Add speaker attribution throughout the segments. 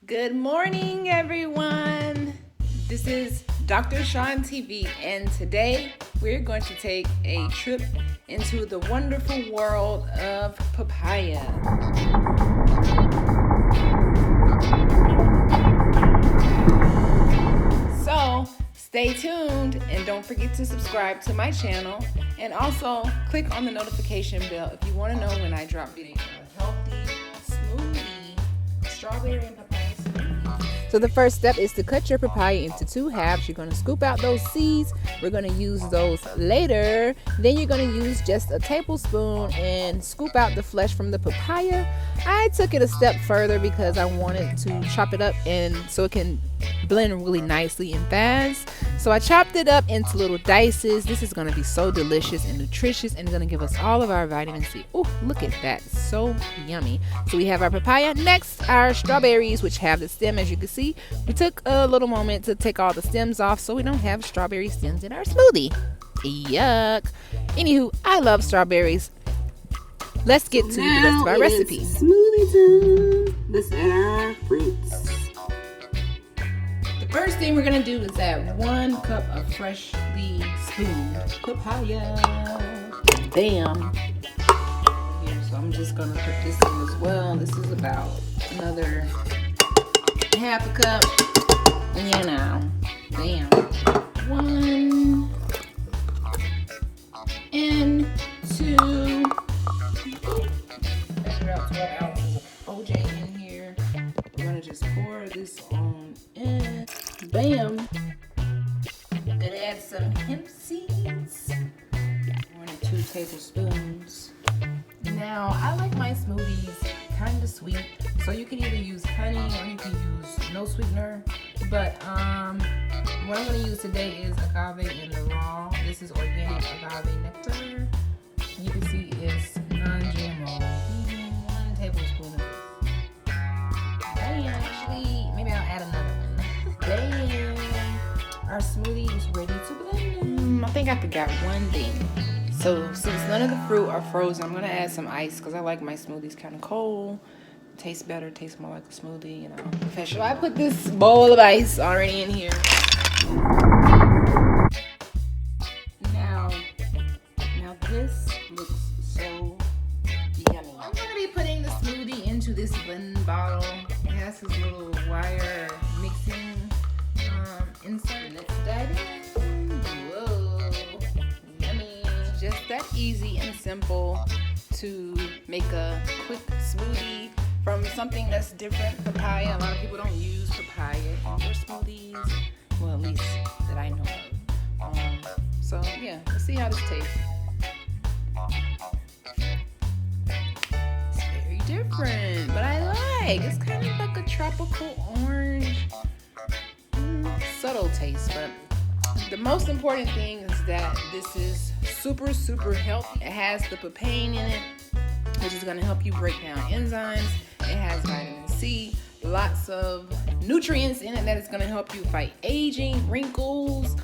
Speaker 1: Good morning, everyone. This is Dr. Shon TV, and today we're going to take a trip into the wonderful world of papaya. So stay tuned and don't forget to subscribe to my channel, and also click on the notification bell if you want to know when I drop videos. A healthy smoothie, strawberry and papaya. So the first step is to cut your papaya into 2 halves. You're going to scoop out those seeds. We're going to use those later. Then you're going to use just a tablespoon and scoop out the flesh from the papaya. I took it a step further because I wanted to chop it up and so it can blend really nicely and fast. So I chopped it up into little dices. This is going to be so delicious and nutritious, and it's going to give us all of our vitamin C. Oh, look at that. So yummy. So we have our papaya. Next, our strawberries, which have the stem, as you can see. We took a little moment to take all the stems off so we don't have strawberry stems in our smoothie. Yuck. Anywho, I love strawberries. Let's get to the rest of our recipe.
Speaker 2: Smoothie time. Let's add our fruits.
Speaker 1: The first thing we're going to do is add 1 cup of freshly spooned papaya. Bam. Here, so I'm just going to put this in as well. This is about another half a cup. You know. Bam. 1 and 2. Measure out 12 ounces of OJ in here. We're going to just pour this on in. Bam. Gonna add some hemp seeds. 1 or 2 tablespoons. Now, I like my smoothies kind of sweet, so you can either use honey or you can use no sweetener. But what I'm gonna use today is agave in the raw. This is organic agave nectar. You can see it's non-GMO. 1 tablespoon of this. Actually, maybe I'll add another one. Bam! Our smoothie is ready to blend. I think I forgot one thing. So since none of the fruit are frozen, I'm gonna add some ice because I like my smoothies kind of cold. Tastes better, tastes more like a smoothie, you know. So I put this bowl of ice already in here. Now this looks so yummy. I'm gonna be putting the smoothie into this blending bottle. It has this little wire mixing insert. Let's dive in. Whoa, yummy. Just that easy and simple to make a quick smoothie from something that's different. Papaya. A lot of people don't use papaya in their smoothies. Well, at least that I know of. So yeah, let's see how this tastes. It's very different, but I like. It's kind of like a tropical orange. Subtle taste, but the most important thing is that this is super healthy. It has the papain in it, which is going to help you break down enzymes. It has vitamin C, lots of nutrients in it that is going to help you fight aging, wrinkles,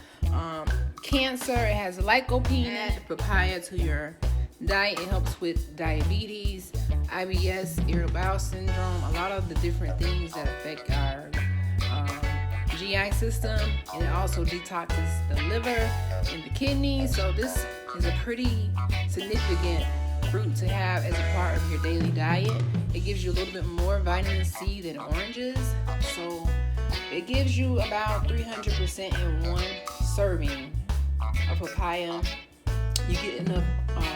Speaker 1: cancer. It has lycopene. Add papaya to your diet. It helps with diabetes, IBS, irritable bowel syndrome, a lot of the different things that affect our GI system, and it also detoxes the liver and the kidneys. So this is a pretty significant fruit to have as a part of your daily diet. It gives you a little bit more vitamin C than oranges, so it gives you about 300% in 1 serving of papaya. You get enough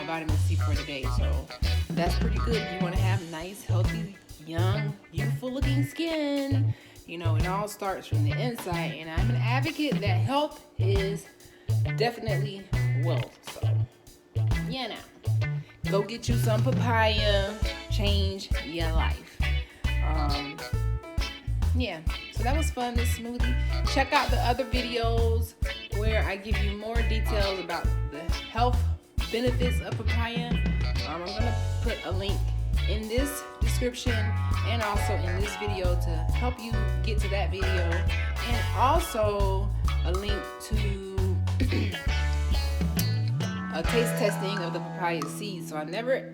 Speaker 1: vitamin C for the day, so that's pretty good. You want to have nice, healthy, young, beautiful looking skin. You know, it all starts from the inside, and I'm an advocate that health is definitely wealth. So, you know, go get you some papaya, change your life. Yeah, so that was fun, this smoothie. Check out the other videos where I give you more details about the health benefits of papaya. I'm going to put a link in this description and also in this video to help you get to that video, and also a link to a taste testing of the papaya seeds. So I've never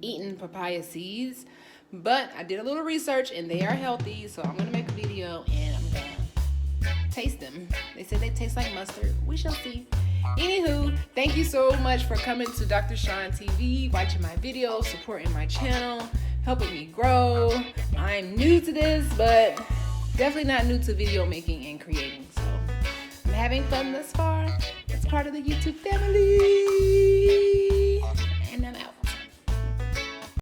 Speaker 1: eaten papaya seeds, but I did a little research and they are healthy, so I'm gonna make a video and I'm gonna taste them. They said they taste like mustard. We shall see. Anywho, thank you so much for coming to Dr. Shon TV, watching my videos, supporting my channel, helping me grow. I'm new to this, but definitely not new to video making and creating. So I'm having fun thus far. It's part of the YouTube family.